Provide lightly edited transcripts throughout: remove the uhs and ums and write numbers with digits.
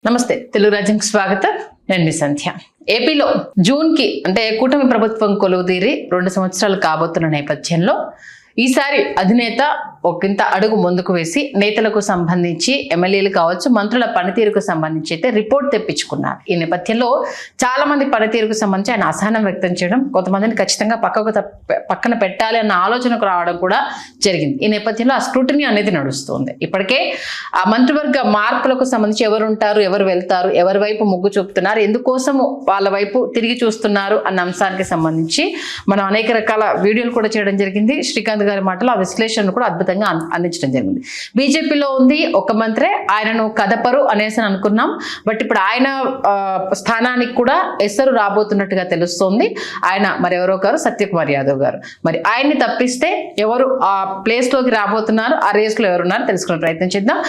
నమస్తే తెలుగు రాజ్యంకి స్వాగతం. నేను మీ సంధ్య. ఏపీలో జూన్ కి అంటే కూటమి ప్రభుత్వం కొలువుదీరి 2 సంవత్సరాలు కాబోతున్న నేపథ్యంలో ఈసారి అధినేత ఒకంత అడుగు ముందుకు వేసి నేతలకు సంబంధించి ఎమ్మెల్యేలు కావచ్చు, మంత్రుల పనితీరుకు సంబంధించి అయితే రిపోర్ట్ తెప్పించుకున్నారు. ఈ నేపథ్యంలో చాలా మంది పనితీరుకు సంబంధించి ఆయన అసహనం వ్యక్తం చేయడం, కొంతమందిని ఖచ్చితంగా పక్కన పెట్టాలి అన్న ఆలోచనకు రావడం కూడా జరిగింది. ఈ నేపథ్యంలో ఆ స్క్రూటినీ అనేది నడుస్తుంది. ఇప్పటికే ఆ మంత్రివర్గ మార్పులకు సంబంధించి ఎవరు ఉంటారు, ఎవరు వెళ్తారు, ఎవరి వైపు మొగ్గు చూపుతున్నారు, ఎందుకోసము వాళ్ళ వైపు తిరిగి చూస్తున్నారు అన్న అంశానికి సంబంధించి మనం అనేక రకాల వీడియోలు కూడా చేయడం జరిగింది. శ్రీకాంత్ గారి మాటలు ఆ విశ్లేషణ కూడా అద్భుతంగా అందించడం జరిగింది. బీజేపీలో ఉంది ఒక మంత్రే, ఆయనను కదపరు అనేసి అనుకున్నాం. బట్ ఇప్పుడు ఆయన స్థానానికి కూడా ఎసరు రాబోతున్నట్టుగా తెలుస్తోంది. ఆయన మరెవరో గారు సత్యకుమార్ యాదవ్ గారు. మరి ఆయన్ని తప్పిస్తే ఎవరు ఆ ప్లేస్ లోకి రాబోతున్నారు, ఆ రేస్ లో ఎవరున్నారు తెలుసుకునే ప్రయత్నం చేద్దాం.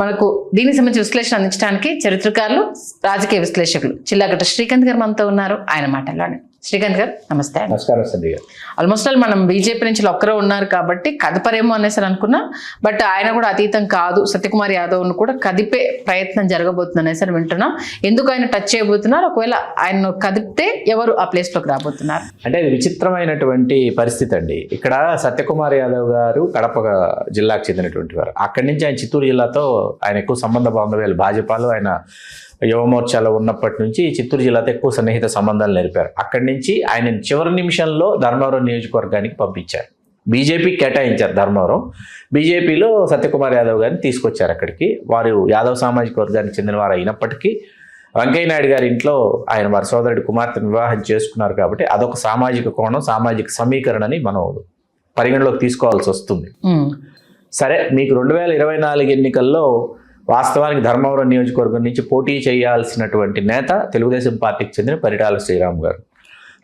మనకు దీనికి సంబంధించి విశ్లేషణ అందించడానికి చరిత్రకారులు, రాజకీయ విశ్లేషకులు చిల్లాగట్ట శ్రీకాంత్ గారు మనతో ఉన్నారు. ఆయన మాటల్లోనే. శ్రీకాంత్ గారు నమస్తే. నమస్కారం సంధ్య గారు. ఆల్మోస్ట్ ఆల్ మనం బీజేపీ నుంచి ఒక్కరే ఉన్నారు కాబట్టి కదపరేమో అనేసి అనుకున్నాం. బట్ ఆయన కూడా అతీతం కాదు, సత్యకుమార్ యాదవ్ ను కూడా కదిపే ప్రయత్నం జరగబోతుంది అనేసి వింటున్నాం. ఎందుకు ఆయన టచ్ చేయబోతున్నారు, ఒకవేళ ఆయన కదిపితే ఎవరు ఆ ప్లేస్ లోకి రాబోతున్నారు? అంటే ఇది విచిత్రమైనటువంటి పరిస్థితి అండి. ఇక్కడ సత్యకుమార్ యాదవ్ గారు కడప జిల్లాకు చెందినటువంటి వారు. అక్కడి నుంచి ఆయన చిత్తూరు జిల్లాతో ఆయన ఎక్కువ సంబంధ బాంధవ్యాలు, భాజపాలో ఆయన యువమోర్చాలో ఉన్నప్పటి నుంచి చిత్తూరు జిల్లాతో ఎక్కువ సన్నిహిత సంబంధాలు నేర్పారు. అక్కడి నుంచి ఆయన చివరి నిమిషంలో ధర్మవరం నియోజకవర్గానికి పంపించారు. బీజేపీ కేటాయించారు ధర్మవరం. బీజేపీలో సత్యకుమార్ యాదవ్ గారిని తీసుకొచ్చారు అక్కడికి. వారు యాదవ్ సామాజిక వర్గానికి చెందిన వారు అయినప్పటికీ వెంకయ్య నాయుడు గారి ఇంట్లో ఆయన వారి సోదరుడి కుమార్తెను వివాహం చేసుకున్నారు కాబట్టి అదొక సామాజిక కోణం, సామాజిక సమీకరణని మనం పరిగణలోకి తీసుకోవాల్సి వస్తుంది. సరే, మీకు 2024 ఎన్నికల్లో వాస్తవానికి ధర్మవరం నియోజకవర్గం నుంచి పోటీ చేయాల్సినటువంటి నేత తెలుగుదేశం పార్టీకి చెందిన పరిటాల శ్రీరామ్ గారు.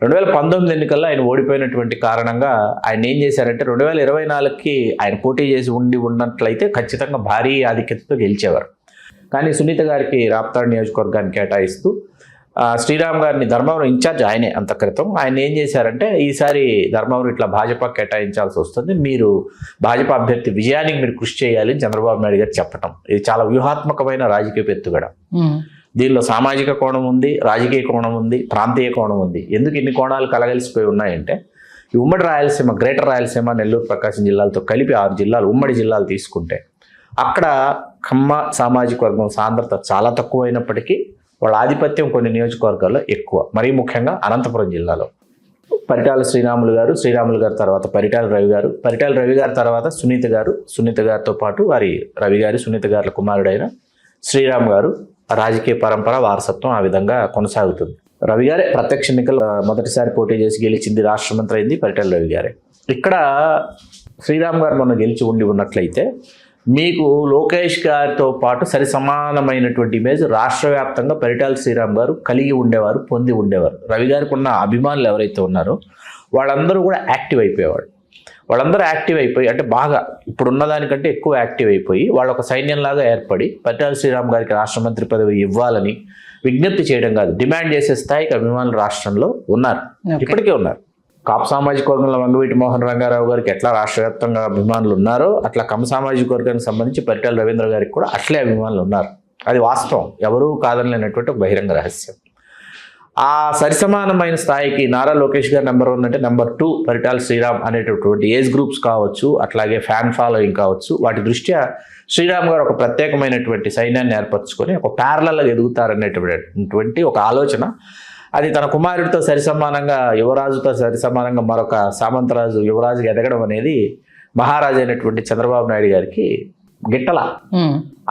2019 ఎన్నికల్లో ఆయన ఓడిపోయినటువంటి కారణంగా ఆయన ఏం చేశారంటే 2024కి ఆయన పోటీ చేసి ఉన్నట్లయితే ఖచ్చితంగా భారీ ఆధిక్యతతో గెలిచేవారు. కానీ సునీత గారికి రాప్తాడు నియోజకవర్గాన్ని కేటాయిస్తూ శ్రీరామ్ గారిని ధర్మవరం ఇన్ఛార్జ్ ఆయనే అంత క్రితం. ఆయన ఏం చేశారంటే ఈసారి ధర్మవరం ఇట్లా భాజపా కేటాయించాల్సి వస్తుంది, మీరు భాజపా అభ్యర్థి విజయానికి మీరు కృషి చేయాలి అని చంద్రబాబు నాయుడు గారు చెప్పటం. ఇది చాలా వ్యూహాత్మకమైన రాజకీయ ఎత్తుగడ. దీనిలో సామాజిక కోణం ఉంది, రాజకీయ కోణం ఉంది, ప్రాంతీయ కోణం ఉంది. ఎందుకు ఇన్ని కోణాలు కలగలిసిపోయి ఉన్నాయంటే ఈ ఉమ్మడి రాయలసీమ, గ్రేటర్ రాయలసీమ, నెల్లూరు, ప్రకాశం జిల్లాలతో కలిపి 6 జిల్లాలు, ఉమ్మడి జిల్లాలు తీసుకుంటే అక్కడ కమ్మ సామాజిక వర్గం సాంద్రత చాలా తక్కువైనప్పటికీ వాళ్ళ ఆధిపత్యం కొన్ని నియోజకవర్గాల్లో ఎక్కువ. మరీ ముఖ్యంగా అనంతపురం జిల్లాలో పరిటాల శ్రీరాములు గారు తర్వాత పరిటాల రవి గారు, పరిటాల రవి గారి తర్వాత సునీత గారు, సునీత గారితో పాటు వారి రవి గారి, సునీత గారి కుమారుడైన శ్రీరామ్ గారు. రాజకీయ పరంపర, వారసత్వం ఆ విధంగా కొనసాగుతుంది. రవి గారే ప్రత్యక్ష ఎన్నికలు మొదటిసారి పోటీ చేసి గెలిచింది, రాష్ట్ర మంత్రి అయింది పరిటాల రవి గారే. ఇక్కడ శ్రీరామ్ గారు మొన్న గెలిచి ఉన్నట్లయితే మీకు లోకేష్ గారితో పాటు సరి సమానమైనటువంటి ఇమేజ్ రాష్ట్ర వ్యాప్తంగా పరిటాల శ్రీరామ్ గారు కలిగి ఉండేవారు, పొంది ఉండేవారు. రవి గారికి ఉన్న అభిమానులు ఎవరైతే ఉన్నారో వాళ్ళందరూ కూడా యాక్టివ్ అయిపోయేవాడు. వాళ్ళందరూ యాక్టివ్ అయిపోయి అంటే బాగా ఇప్పుడున్న దానికంటే ఎక్కువ యాక్టివ్ అయిపోయి వాళ్ళు ఒక సైన్యంలాగా ఏర్పడి పరిటాల శ్రీరామ్ గారికి రాష్ట్ర మంత్రి పదవి ఇవ్వాలని విజ్ఞప్తి చేయడం కాదు, డిమాండ్ చేసే స్థాయికి అభిమానులు రాష్ట్రంలో ఉన్నారు, ఇప్పటికే ఉన్నారు. కాపు సామాజిక వర్గంలో వంగవీటి మోహన్ రంగారావు గారికి ఎట్లా రాష్ట్ర వ్యాప్తంగా అభిమానులు ఉన్నారో అట్లా కమ్మ సామాజిక వర్గానికి సంబంధించి పరిటాల రవీంద్ర గారికి కూడా అట్లే అభిమానులు ఉన్నారు. అది వాస్తవం, ఎవరూ కాదనలేనటువంటి ఒక బహిరంగ రహస్యం. ఆ సరిసమానమైన స్థాయికి నారా లోకేష్ గారు నెంబర్ 1 అంటే నెంబర్ 2 పరిటాల శ్రీరామ్ అనేటటువంటి ఏజ్ గ్రూప్స్ కావచ్చు, అట్లాగే ఫ్యాన్ ఫాలోయింగ్ కావచ్చు, వాటి దృష్ట్యా శ్రీరామ్ గారు ఒక ప్రత్యేకమైనటువంటి సైన్యాన్ని ఏర్పరచుకొని ఒక ప్యారలల్గా ఎదుగుతారనేటటువంటి ఒక ఆలోచన. అది తన కుమారుడితో సరిసమానంగా, యువరాజుతో సరిసమానంగా మరొక సామంతరాజు యువరాజుగా ఎదగడం అనేది మహారాజు అయినటువంటి చంద్రబాబు నాయుడు గారికి గిట్టల.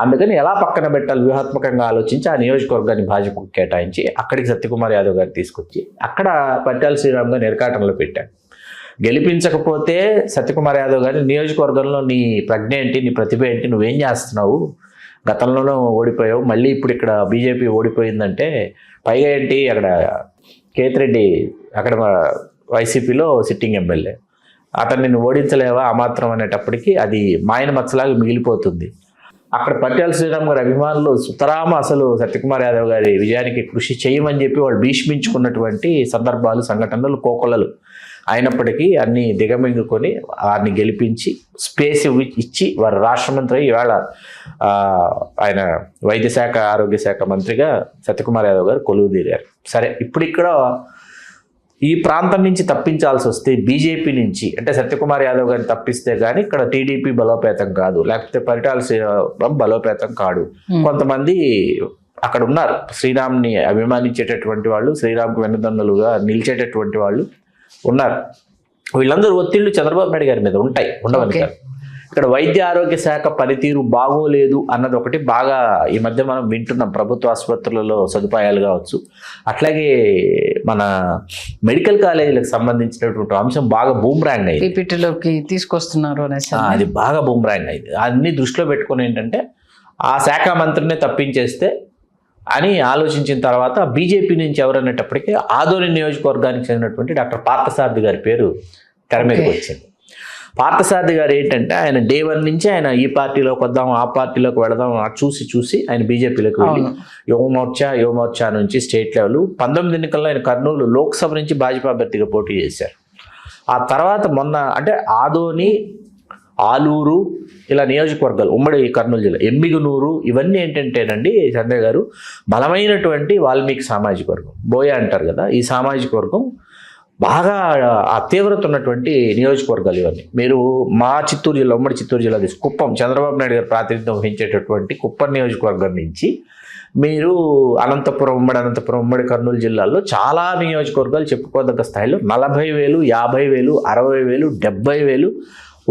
అందుకని ఎలా పక్కన పెట్టాలి వ్యూహాత్మకంగా ఆలోచించి ఆ నియోజకవర్గాన్ని భాజపాకు కేటాయించి అక్కడికి సత్యకుమార్ యాదవ్ గారిని తీసుకొచ్చి అక్కడ పరిటాల శ్రీరామ్ గారిని ఇరకాటంలో పెట్టారు. గెలిపించకపోతే సత్యకుమార్ యాదవ్ గారిని నియోజకవర్గంలో నీ ప్రజ్ఞ ఏంటి, నీ ప్రతిభ ఏంటి, నువ్వేం చేస్తున్నావు, గతంలోనూ ఓడిపోయావు, మళ్ళీ ఇప్పుడు ఇక్కడ బీజేపీ ఓడిపోయిందంటే పైగా ఏంటి అక్కడ కేతిరెడ్డి అక్కడ వైసీపీలో సిట్టింగ్ ఎమ్మెల్యే, అతన్ని నువ్వు ఓడించలేవా అమాత్రం అనేటప్పటికీ అది మాయన మచ్చలాగా మిగిలిపోతుంది. అక్కడ పరిటాల శ్రీరామ్ గారి అభిమానులు సుతరామ అసలు సత్యకుమార్ యాదవ్ గారి విజయానికి కృషి చేయమని చెప్పి వాళ్ళు భీష్మించుకున్నటువంటి సందర్భాలు, సంఘటనలు కోకొల్లలు. అయినప్పటికీ అన్ని దిగమింగుకొని వారిని గెలిపించి స్పేస్ ఇచ్చి వారు రాష్ట్ర మంత్రి ఇవాళ ఆయన వైద్య శాఖ ఆరోగ్య శాఖ మంత్రిగా సత్యకుమార్ యాదవ్ గారు కొలువు తీరారు. సరే, ఇప్పుడు ఇక్కడ ఈ ప్రాంతం నుంచి తప్పించాల్సి వస్తే బీజేపీ నుంచి అంటే సత్యకుమార్ యాదవ్ గారిని తప్పిస్తే కానీ ఇక్కడ టీడీపీ బలోపేతం కాదు, లేకపోతే పరిటాల శ్రీరామ్ బలోపేతం కాడు. కొంతమంది అక్కడ ఉన్నారు, శ్రీరామ్ని అభిమానించేటటువంటి వాళ్ళు, శ్రీరామ్కు వెన్నుదన్నులుగా నిలిచేటటువంటి వాళ్ళు ఉన్నారు. వీళ్ళందరూ ఒత్తిళ్లు చంద్రబాబు నాయుడు గారి మీద ఉంటాయి, ఉండవని కాదు. ఇక్కడ వైద్య ఆరోగ్య శాఖ పనితీరు బాగోలేదు అన్నది ఒకటి బాగా ఈ మధ్య మనం వింటున్నాం. ప్రభుత్వ ఆసుపత్రులలో సదుపాయాలు కావచ్చు, అట్లాగే మన మెడికల్ కాలేజీలకు సంబంధించినటువంటి అంశం బాగా బూమ్రాంగ్ అయింది, పీపీటీలోకి తీసుకొస్తున్నారు అనేసి అది బాగా బూమ్రాంగ్ అయింది. అన్ని దృష్టిలో పెట్టుకుని ఏంటంటే ఆ శాఖ మంత్రినే తప్పించేస్తే అని ఆలోచించిన తర్వాత బీజేపీ నుంచి ఎవరనేటప్పటికీ ఆదోని నియోజకవర్గానికి చెందినటువంటి డాక్టర్ పార్థసారథి గారి పేరు తెర మీదకి వచ్చింది. పార్థసారథి గారు ఏంటంటే ఆయన డే 1 నుంచి ఆయన ఈ పార్టీలోకి వద్దాం ఆ పార్టీలోకి వెళదాం చూసి ఆయన బీజేపీలోకి వెళ్ళి యువమోర్చా నుంచి స్టేట్ లెవెల్ 19 ఎన్నికల్లో ఆయన కర్నూలు లోక్సభ నుంచి భాజపా అభ్యర్థిగా పోటీ చేశారు. ఆ తర్వాత మొన్న అంటే ఆదోని, ఆలూరు ఇలా నియోజకవర్గాలు ఉమ్మడి కర్నూలు జిల్లా, ఎమ్మిగనూరు ఇవన్నీ ఏంటంటేనండి సంజయ్ గారు బలమైనటువంటి వాల్మీకి సామాజిక వర్గం, బోయ అంటారు కదా, ఈ సామాజిక వర్గం బాగా ఆ తీవ్రత ఉన్నటువంటి నియోజకవర్గాలు ఇవన్నీ. మీరు మా చిత్తూరు జిల్లా, ఉమ్మడి చిత్తూరు జిల్లా కుప్పం, చంద్రబాబు నాయుడు గారు ప్రాతినిధ్యం వహించేటటువంటి కుప్పం నియోజకవర్గం నుంచి మీరు అనంతపురం, ఉమ్మడి కర్నూలు జిల్లాల్లో చాలా నియోజకవర్గాలు చెప్పుకోదగ్గ స్థాయిలో 40,000, 50,000, 60,000, 70,000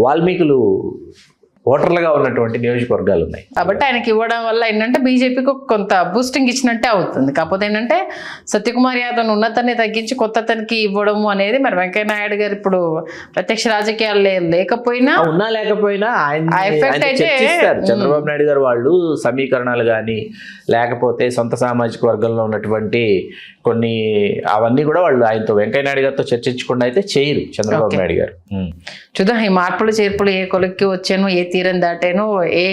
వాల్మీకులు ఓటర్లుగా ఉన్నటువంటి నియోజకవర్గాలు ఉన్నాయి. కాబట్టి ఆయనకి ఇవ్వడం వల్ల ఏంటంటే బీజేపీకి కొంత బూస్టింగ్ ఇచ్చినట్టే అవుతుంది. కాకపోతే ఏంటంటే సత్యకుమార్ యాదవ్ ఉన్నతన్ని తగ్గించి కొత్తతనికి ఇవ్వడము అనేది మరి వెంకయ్య నాయుడు గారు ఇప్పుడు ప్రత్యక్ష రాజకీయాలు లేకపోయినా ఉన్నా లేకపోయినా చంద్రబాబు నాయుడు గారు వాళ్ళు సమీకరణాలు కానీ లేకపోతే సొంత సామాజిక వర్గంలో ఉన్నటువంటి కొన్ని అవన్నీ కూడా వాళ్ళు ఆయనతో వెంకయ్య నాయుడు గారితో చర్చించకుండా అయితే చేయరు చంద్రబాబు నాయుడు గారు. చూద్దాం ఈ మార్పులు చేర్పులు ఏ కొలిక్కి వచ్చాను, ఏ తీరం దాటాను, ఏ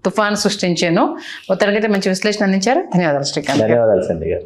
తుఫాను సృష్టించాను. మొత్తానికైతే మంచి విశ్లేషణ అందించారు. ధన్యవాదాలు శ్రీకాంత్. ధన్యవాదాలు సంధ్య గారు.